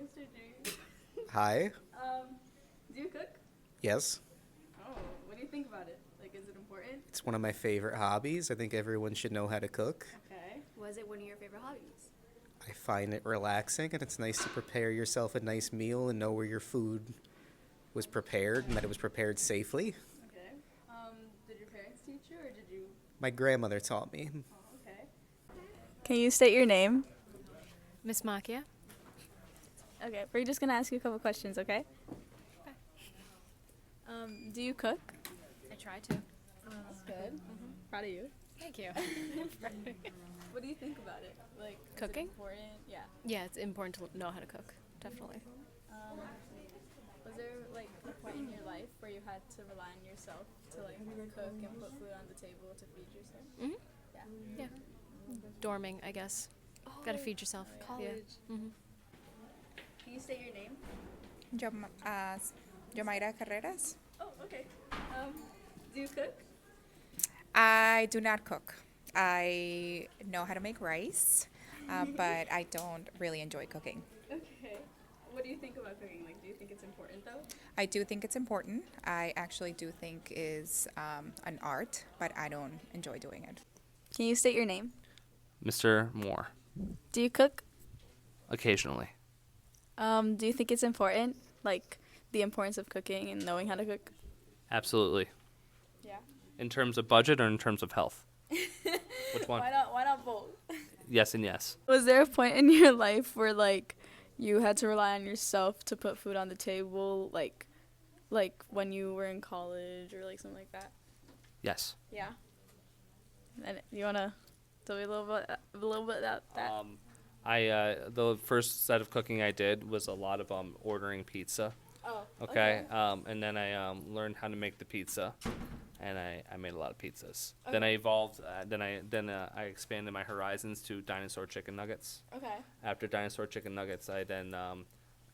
Mr. G. Hi. Do you cook? Yes. Oh, what do you think about it? Like, is it important? It's one of my favorite hobbies. I think everyone should know how to cook. Okay. Was it one of your favorite hobbies? I find it relaxing, and it's nice to prepare yourself a nice meal and know where your food was prepared and that it was prepared safely. Okay. Did your parents teach you, or did you? My grandmother taught me. Oh, okay. Can you state your name? Miss Makia? Okay, we're just gonna ask you a couple questions, okay? Do you cook? I try to. That's good. Proud of you. Thank you. What do you think about it? Like, Cooking? Is it important? Yeah. Yeah, it's important to know how to cook. Definitely. Was there like a point in your life where you had to rely on yourself to like cook and put food on the table to feed yourself? Mhm. Yeah. Yeah. Dorming, I guess. Gotta feed yourself. College. Yeah. Mhm. Can you state your name? Yomaira Carreras. Oh, okay. Do you cook? I do not cook. I know how to make rice, but I don't really enjoy cooking. Okay. What do you think about cooking? Like, do you think it's important though? I do think it's important. I actually do think is an art, but I don't enjoy doing it. Can you state your name? Mr. Moore, Do you cook? occasionally. Do you think it's important? Like, the importance of cooking and knowing how to cook? Absolutely. Yeah. In terms of budget or in terms of health? Which one? Why not both? Yes and yes. Was there a point in your life where like you had to rely on yourself to put food on the table, like when you were in college or like something like that? Yes. Yeah. And you wanna tell me a little bit about that? The first set of cooking I did was a lot of ordering pizza. Oh. Okay. And then I learned how to make the pizza, and I made a lot of pizzas. Then I Okay. evolved. I expanded my horizons to dinosaur chicken nuggets. Okay. After dinosaur chicken nuggets, I then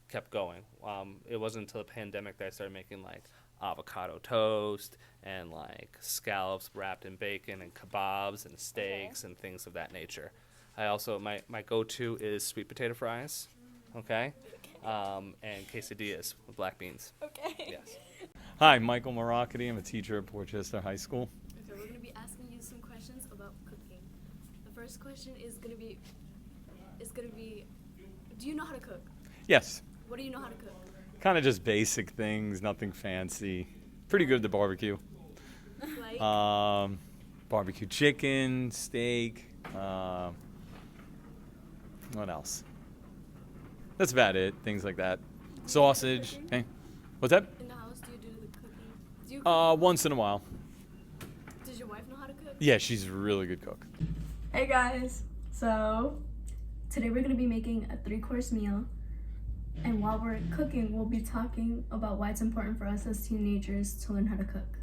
kept going. It wasn't until the pandemic that I started making like avocado toast and like scallops wrapped in bacon and kebabs and steaks and things of that nature. I also my go-to is sweet potato fries, okay, and quesadillas with black beans. Okay. Yes. Hi, Michael Maracati. I'm a teacher at Portchester High School. Okay, we're gonna be asking you some questions about cooking. The first question is gonna be, do you know how to cook? Yes, What do you know how to cook? kind of just basic things, nothing fancy. Pretty good at the barbecue. Like, Barbecue chicken, steak. What else? That's about it. Things like that. Sausage. Hey, what's that? in the house, do you do the cooking? Do you cook? Once in a while. Does your wife know how to cook? Yeah, she's a really good cook. Hey guys. So today we're gonna be making a 3-course meal. And while we're cooking, we'll be talking about why it's important for us as teenagers to learn how to cook.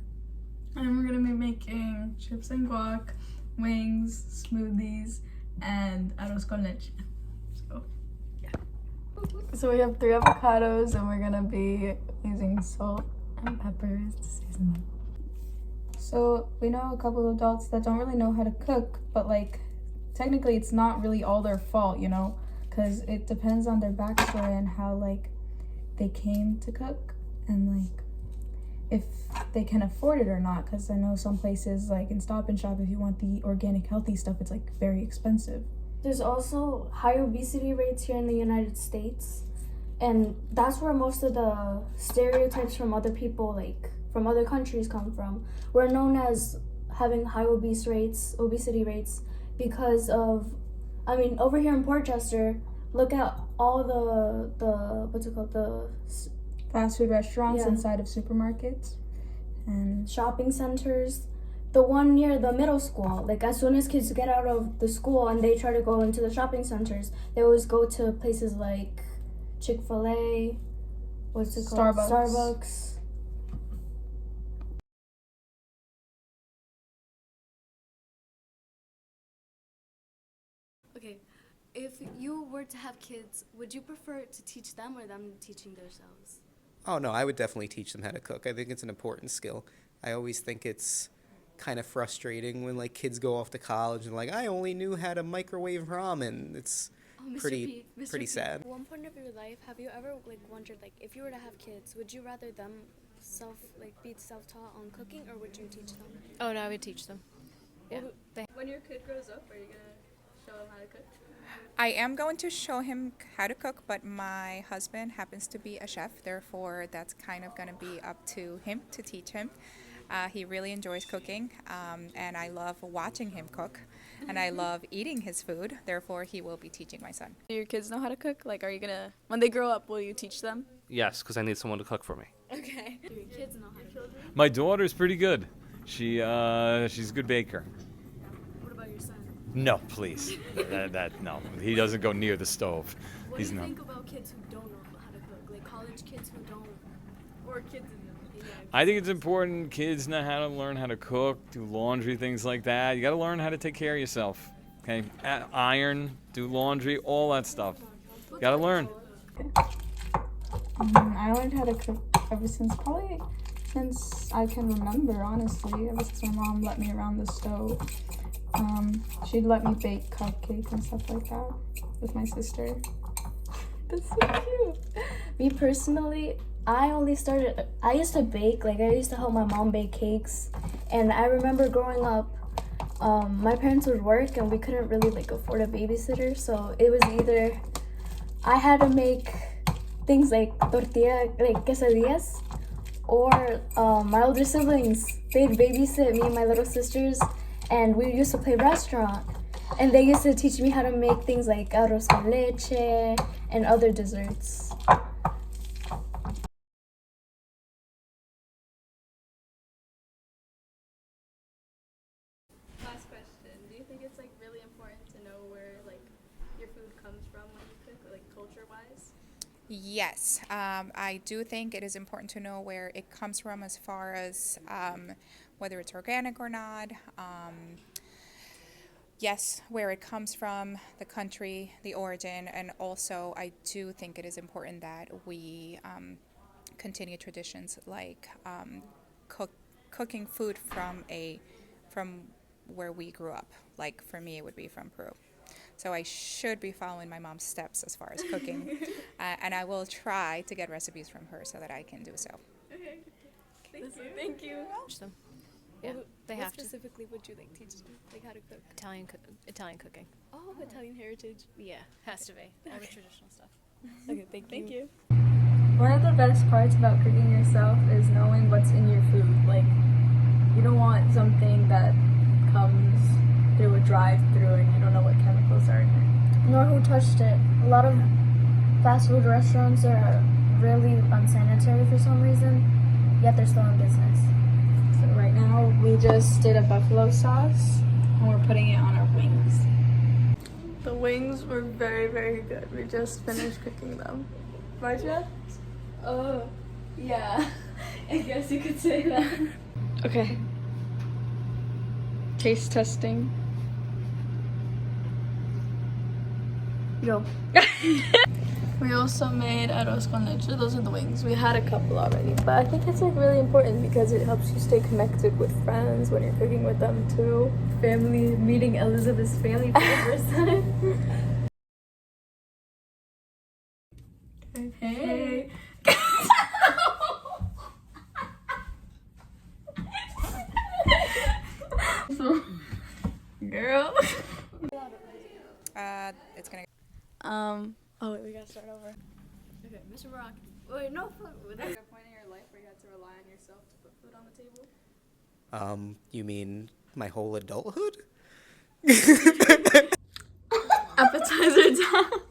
And we're gonna be making chips and guac, wings, smoothies, and arroz con leche. So we have 3 avocados, and we're gonna be using salt and peppers to season them. So we know a couple of adults that don't really know how to cook, but like technically it's not really all their fault, you know, because it depends on their backstory and how like they came to cook and like if they can afford it or not. Because I know some places like in Stop and Shop, if you want the organic healthy stuff, it's like very expensive. There's also high obesity rates here in the United States, and that's where most of the stereotypes from other people, like from other countries, come from. We're known as having high obesity rates because of, I mean, over here in Portchester, look at all the what's it called, the Fast food restaurants Yeah. inside of supermarkets and shopping centers. The one near the middle school, like as soon as kids get out of the school and they try to go into the shopping centers, they always go to places like Chick-fil-A, what's it called? Starbucks. Okay, if you were to have kids, would you prefer to teach them or them teaching themselves? Oh no, I would definitely teach them how to cook. I think it's an important skill. I always think it's kind of frustrating when like kids go off to college and like I only knew how to microwave ramen. It's Mr. pretty P, Mr. pretty P, sad. At one point of your life, have you ever like wondered like if you were to have kids, would you rather them be self-taught on cooking, or would you teach them? Oh no, I would teach them. Yeah. When your kid grows up, are you gonna show him how to cook? I am going to show him how to cook, but my husband happens to be a chef, therefore that's kind of going to be up to him to teach him. He really enjoys cooking, and I love watching him cook, and I love eating his food, therefore he will be teaching my son. Do your kids know how to cook? Like, are you gonna, when they grow up, will you teach them? Yes, because I need someone to cook for me. Okay. Do your kids know how to cook? My daughter's pretty good. She's a good baker. What about your son? No, please. No. He doesn't go near the stove. What He's do you not. think about kids who don't know how to cook? Like college kids who don't, or kids in the I think it's important kids know how to learn how to cook, do laundry, things like that. You got to learn how to take care of yourself. Okay, iron, do laundry, all that stuff. Got to learn. I learned how to cook probably since I can remember, honestly. Ever since my mom let me around the stove. She'd let me bake cupcakes and stuff like that with my sister. That's so cute. Me personally, I used to bake, like I used to help my mom bake cakes. And I remember growing up, my parents would work and we couldn't really like afford a babysitter. So it was either I had to make things like tortilla, like quesadillas, or my older siblings, they'd babysit me and my little sisters, and we used to play restaurant. And they used to teach me how to make things like arroz con leche and other desserts. Last question. Do you think it's like really important to know where like your food comes from when you cook, like culture-wise? Yes, I do think it is important to know where it comes from as far as whether it's organic or not. Yes, where it comes from, the country, the origin, and also I do think it is important that we continue traditions like cooking food from where we grew up. Like for me, it would be from Peru. So I should be following my mom's steps as far as cooking, and I will try to get recipes from her so that I can do so. Okay. Thank you. Teach them. Yeah, they What have to. specifically would you like teach them? Like how to cook? Italian cooking. Oh, Italian heritage. Yeah, has to be. All the traditional stuff. Okay, thank you. One of the best parts about cooking yourself is knowing what's in your food. Like, you don't want something that comes through a drive-through and you don't know what chemicals are in it. Nor who touched it. A lot of fast food restaurants are really unsanitary for some reason, yet they're still in business. So right now, we just did a buffalo sauce and we're putting it on our wings. The wings were very, very good. We just finished cooking them. Right, Jeff? Oh, yeah. I guess you could say that. Okay. Taste testing. Yo. We also made arroz con leche. Those are the wings. We had a couple already, but I think it's like really important because it helps you stay connected with friends when you're cooking with them too. Family, meeting Elizabeth's family for the first time. Hey. Girl. It's gonna. Oh wait, we gotta start over. Okay, Mr. Rock. Wait, no. Was there a point in your life where you had to rely on yourself to put food on the table? You mean my whole adulthood? Appetizer time.